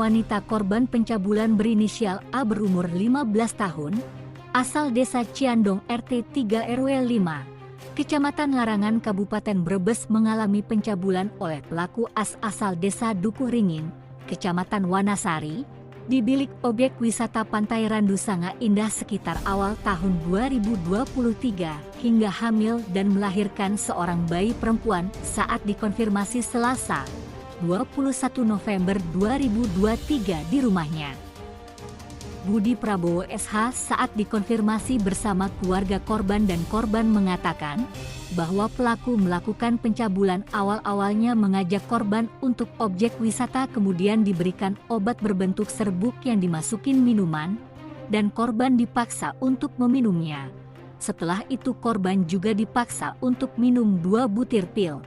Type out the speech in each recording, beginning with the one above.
wanita korban pencabulan berinisial A berumur 15 tahun, asal desa Ciandong RT 3 RW 5, Kecamatan Larangan Kabupaten Brebes mengalami pencabulan oleh pelaku asal desa Dukuhringin, Kecamatan Wanasari, di bilik objek wisata Pantai Randu Sanga Indah sekitar awal tahun 2023 hingga hamil dan melahirkan seorang bayi perempuan saat dikonfirmasi Selasa, 21 November 2023 di rumahnya. Budi Prabowo SH saat dikonfirmasi bersama keluarga korban dan korban mengatakan bahwa pelaku melakukan pencabulan awal-awalnya mengajak korban untuk objek wisata kemudian diberikan obat berbentuk serbuk yang dimasukin minuman dan korban dipaksa untuk meminumnya. Setelah itu korban juga dipaksa untuk minum 2 butir pil.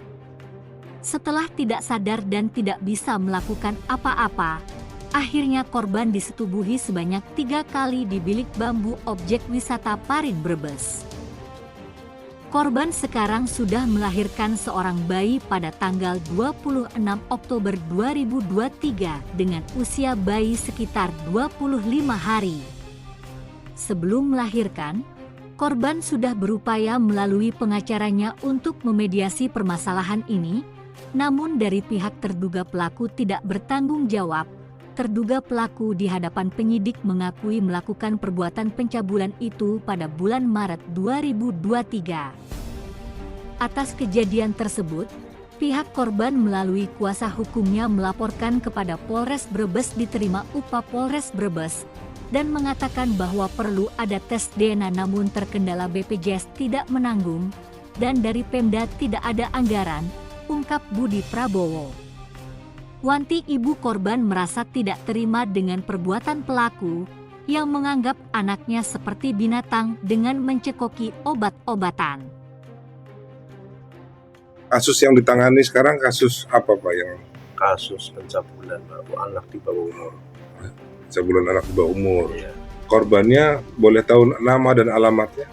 Setelah tidak sadar dan tidak bisa melakukan apa-apa, akhirnya korban disetubuhi sebanyak 3 kali di bilik bambu objek wisata Parin Brebes. Korban sekarang sudah melahirkan seorang bayi pada tanggal 26 Oktober 2023 dengan usia bayi sekitar 25 hari. Sebelum melahirkan, korban sudah berupaya melalui pengacaranya untuk memediasi permasalahan ini, namun dari pihak terduga pelaku tidak bertanggung jawab. Terduga pelaku di hadapan penyidik mengakui melakukan perbuatan pencabulan itu pada bulan Maret 2023. Atas kejadian tersebut, pihak korban melalui kuasa hukumnya melaporkan kepada Polres Brebes diterima UPA Polres Brebes dan mengatakan bahwa perlu ada tes DNA namun terkendala BPJS tidak menanggung dan dari Pemda tidak ada anggaran, ungkap Budi Prabowo. Wanti ibu korban merasa tidak terima dengan perbuatan pelaku yang menganggap anaknya seperti binatang dengan mencekoki obat-obatan. Kasus yang ditangani sekarang kasus apa Pak yang? Kasus pencabulan anak di bawah umur. Pencabulan anak di bawah umur. Iya. Korbannya boleh tahu nama dan alamatnya?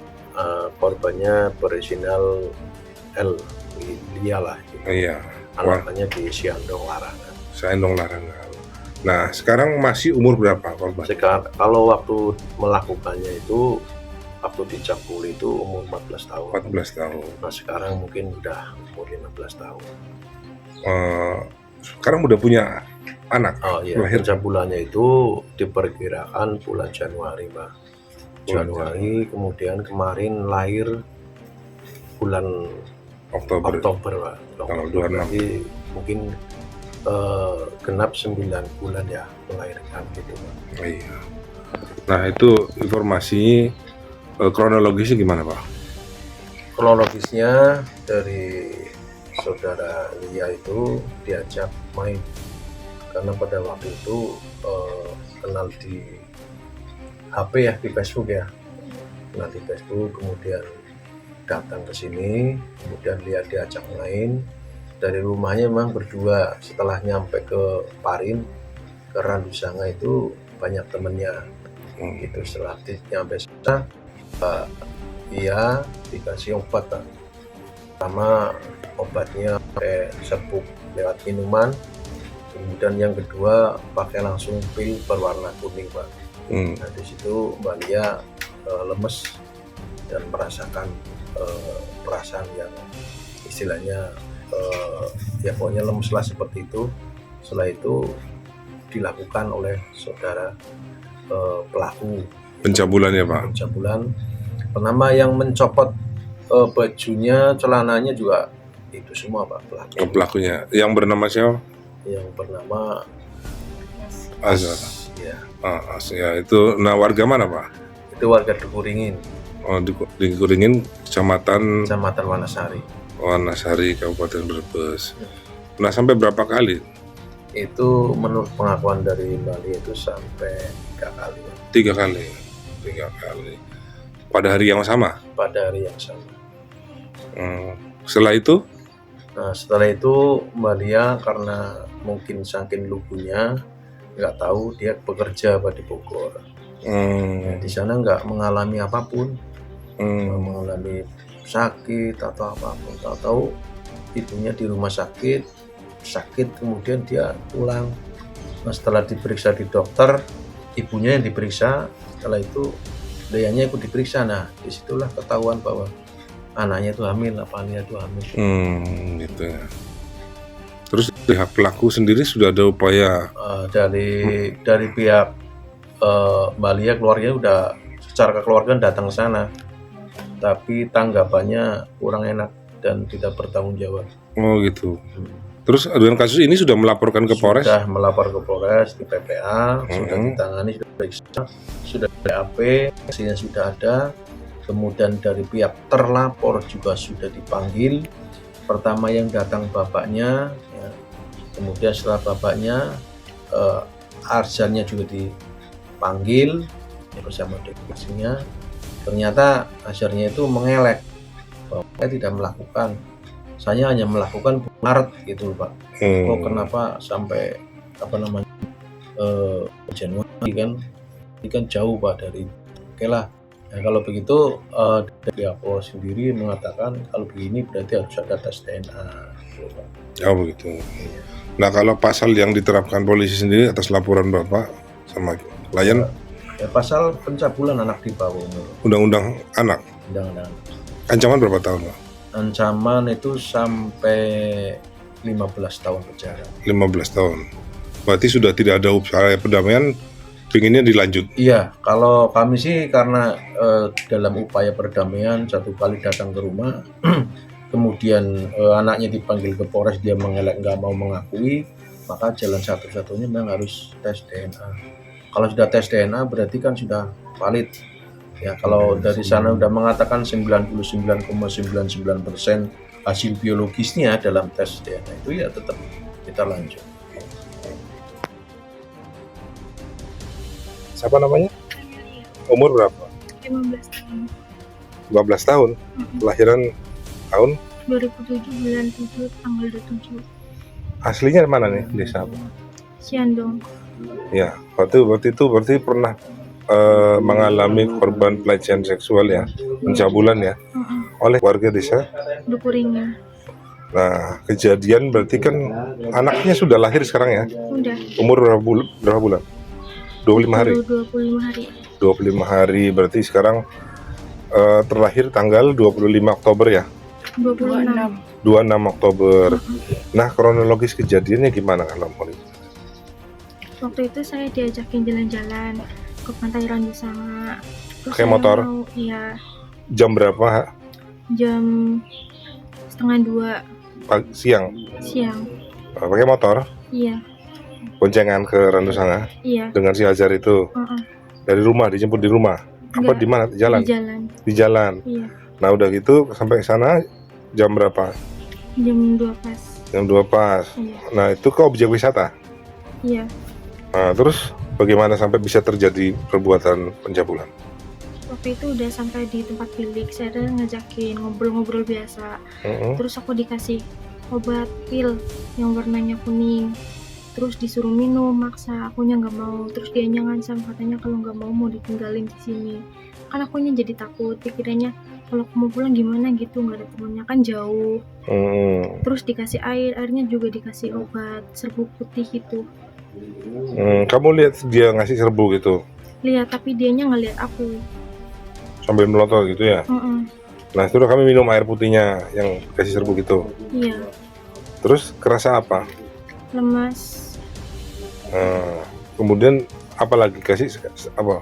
Korbannya berorinal L, Lia lah. Gitu. Iya. Alamatnya di Ciandong Larangan. Ciandong Larangan. Nah, sekarang masih umur berapa korban? Sekarang kalau waktu melakukannya itu, waktu dicabul itu umur 14 tahun. 14 tahun. Nah sekarang mungkin udah umur 15 tahun. Sekarang udah punya anak? Oh iya, pencabulannya itu diperkirakan bulan Januari Pak. Januari, kemudian kemarin lahir bulan Oktober Pak. Tanggal 26. Jadi mungkin genap 9 bulan ya melahirkan gitu Pak. Iya. Nah itu informasi kronologisnya gimana Pak? Kronologisnya dari saudara Lia itu diajak main karena pada waktu itu kenal di HP ya, di Facebook ya, kenal di Facebook, kemudian datang ke sini, kemudian Lia diajak main dari rumahnya memang berdua. Setelah nyampe ke Parin, ke Randu Sanga itu banyak temennya gitu. Setelah nyampe sana Ia dikasih obat Pak. Pertama obatnya pakai serbuk lewat minuman, kemudian yang kedua pakai langsung pil berwarna kuning Pak. Nah di situ Mbak Lia lemes dan merasakan perasaan yang istilahnya ya pokoknya lemes lah seperti itu. Setelah itu dilakukan oleh saudara pelaku pencabulannya Pak? Pencabulan. Pertama yang mencopot bajunya, celananya juga itu semua Pak pelaku. Pelakunya yang bernama siapa? Yang bernama Azhar. Ya. Ya itu. Nah warga mana Pak? Itu warga Dukuhringin. Oh di Dukuhringin, Kecamatan Wanasari. Wanasari, Kabupaten Brebes. Nah sampai berapa kali? Itu menurut pengakuan dari Bali itu sampai 3 kali. 3 kali. 3 kali. Pada hari yang sama? Pada hari yang sama. Setelah itu? Nah setelah itu Mbak Lia karena mungkin saking lugunya nggak tahu dia bekerja di Bogor. Di sana nggak mengalami apapun, nggak mengalami sakit atau apapun. Tahu ibunya di rumah sakit kemudian dia pulang Nah, setelah diperiksa di dokter, ibunya yang diperiksa, setelah itu Deanya ikut diperiksa. Nah, disitulah ketahuan bahwa anaknya itu hamil, Apalia itu hamil. Gitu ya. Terus pihak pelaku sendiri sudah ada upaya Dari pihak Mbak Lia, keluarganya udah secara kekeluargaan datang ke sana, tapi tanggapannya kurang enak dan tidak bertanggung jawab. gitu. Terus dengan kasus ini sudah melaporkan ke Polres? Sudah melapor ke Polres, di PPA, sudah ditangani, sudah periksa, sudah BAP, hasilnya sudah ada. Kemudian dari pihak terlapor juga sudah dipanggil. Pertama yang datang bapaknya, ya. Kemudian setelah bapaknya, Arjannya juga dipanggil ya, bersama deklarasinya. Ternyata Arjannya itu mengelak bahwa saya tidak melakukan, saya hanya melakukan Maret gitu Pak. Oh kenapa sampai Januari kan? Ini kan jauh Pak dari. Oke lah. Nah, kalau begitu dari Polri sendiri mengatakan kalau begini berarti harus ada tes DNA. Gitu, Pak. Oh begitu. Nah kalau pasal yang diterapkan polisi sendiri atas laporan Bapak sama klien? Ya, pasal pencabulan anak di bawah umur. Undang-undang anak. Undang-undang. Ancaman berapa tahun Pak? Ancaman itu sampai 15 tahun penjara. 15 tahun. Berarti sudah tidak ada upaya perdamaian, pinginnya dilanjut. Iya, kalau kami sih karena dalam upaya perdamaian satu kali datang ke rumah, kemudian anaknya dipanggil ke Polres, dia mengelak nggak mau mengakui, maka jalan satu-satunya memang harus tes DNA. Kalau sudah tes DNA berarti kan sudah valid. Ya, kalau dari sana udah mengatakan 99,99% hasil biologisnya dalam tes DNA itu ya tetap kita lanjut. Siapa namanya? Umur berapa? 15 tahun. 15 tahun. Kelahiran tahun? 2007 bulan 7 tanggal 27. Aslinya mana nih? Desa apa? Ciandong. Ya, berarti pernah mengalami korban pelecehan seksual ya, pencabulan ya, oleh warga desa Dukuringa. Nah, kejadian berarti kan anaknya sudah lahir sekarang ya? Udah. Umur berapa bulan? 25 hari? 25 hari. 25 hari, berarti sekarang terlahir tanggal 25 Oktober ya? 26. 26 Oktober. Nah, kronologis kejadiannya gimana kalau mau? Waktu itu saya diajakin jalan-jalan ke pantai Randu Sanga. Pakai motor? Iya. Jam berapa? Jam 1:30 Siang? siang. Pakai motor? Iya. Boncengan ke Randu Sanga? Iya. Dengan si Azhar itu? Dari rumah, dijemput di rumah? Apa di mana? Di jalan? Di jalan. Di jalan? Iya. Nah udah gitu sampai sana jam berapa? Jam 2 pas. Jam 2 pas. Iya. Nah itu ke objek wisata? Iya. Nah terus bagaimana sampai bisa terjadi perbuatan pencabulan? Waktu itu udah sampai di tempat bilik, saya ngajakin ngobrol-ngobrol biasa. Terus aku dikasih obat pil yang warnanya kuning. Terus disuruh minum, maksa, akunya nggak mau. Terus dia ngancam, katanya kalau nggak mau ditinggalin di sini. Kan akunya jadi takut, pikirannya kalau aku mau pulang gimana gitu, nggak ada temannya kan jauh. Terus dikasih airnya juga dikasih obat serbuk putih gitu. Kamu lihat dia ngasih serbu gitu? Lihat, tapi dianya nggak lihat aku. Sambil melotot gitu ya? Nah setelah kami minum air putihnya yang kasih serbu gitu? Iya. Terus kerasa apa? Lemas. Kemudian apa lagi kasih apa?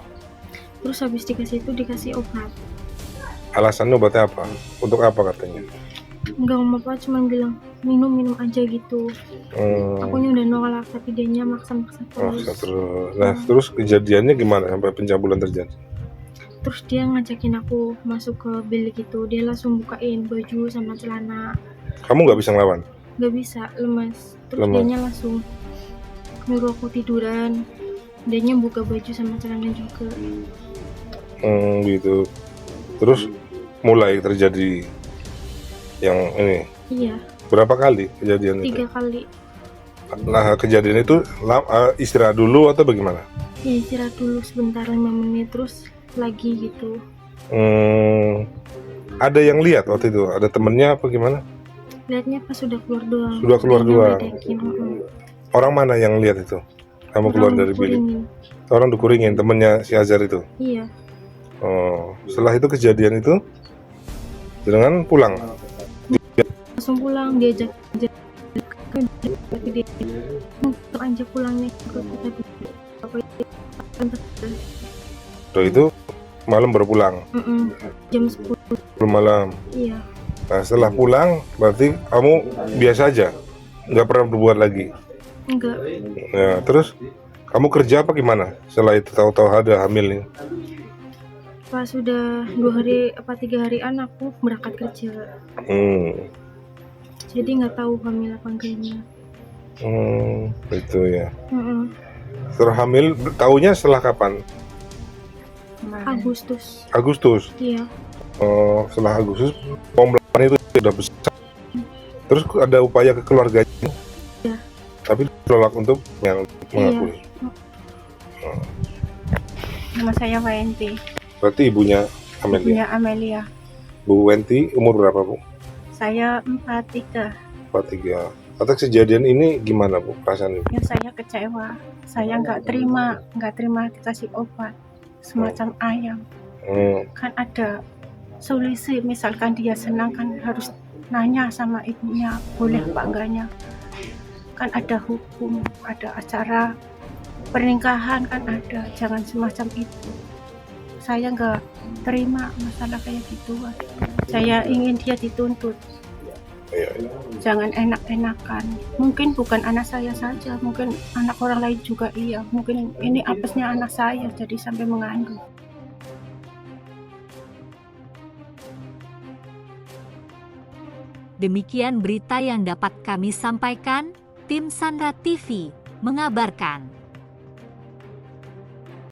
Terus habis dikasih itu dikasih obat. Alasannya obatnya apa? Untuk apa katanya? Enggak ngomong apa, cuma bilang minum aja gitu. Akunya udah nolak, tapi dianya maksa-maksa terus. Nah terus kejadiannya gimana sampai pencabulan terjadi? Terus dia ngajakin aku masuk ke bilik itu, dia langsung bukain baju sama celana. Kamu nggak bisa ngelawan? Nggak bisa, lemas. Terus dianya langsung nyuruh aku tiduran, dianya buka baju sama celana juga. Gitu. Terus mulai terjadi yang ini? Iya. Berapa kali kejadian itu? 3 kali. Nah kejadian itu istirahat dulu atau bagaimana? Ya istirahat dulu sebentar 5 menit terus lagi gitu. Ada yang lihat waktu itu? Ada temennya apa gimana? Lihatnya pas sudah keluar doang. Sudah keluar doang. Bedekin, Orang mana yang lihat itu? Kamu keluar dari bilik. kuringin. Orang dikuringin temennya si Azhar itu. Iya, Oh, setelah itu kejadian itu, dengan pulang. langsung pulang diajak tapi dia untuk aja pulangnya ke kita dulu. Apa Itu malam baru pulang. jam 10. Belum malam. Iya, Nah, setelah pulang berarti kamu biasa aja, nggak pernah berbuat lagi. enggak. Nah, terus kamu kerja apa gimana? Setelah itu tahu-tahu ada hamil nih. Pas sudah 2 hari apa 3 harian aku berangkat kerja. Jadi nggak tahu hamil apa enggaknya. Itu ya. Mm-mm. Setelah hamil, tahunya setelah kapan? Agustus. Agustus. Iya, Setelah Agustus, pembelajaran itu sudah besar. Terus ada upaya ke keluarganya, Iya. tapi ditolak untuk mengakui. Nama saya Wenti, Berarti ibunya Amelia. ibunya Amelia. Bu Wenti umur berapa, Bu? Saya 43. 43. Atas kejadian ini gimana, Bu, perasaan Ibu? Ya saya kecewa. Saya nggak terima dikasih obat semacam ayam. Kan ada solusi, misalkan dia senang kan harus nanya sama ibunya boleh apa enggaknya. Kan ada hukum, ada acara pernikahan kan ada, jangan semacam itu. Saya nggak terima masalah kayak gitu. Saya ingin dia dituntut. Iya. Jangan enak-enakan. Mungkin bukan anak saya saja, mungkin anak orang lain juga iya. Mungkin ini apesnya anak saya, jadi sampai mengandung. Demikian berita yang dapat kami sampaikan, tim Sandra TV mengabarkan.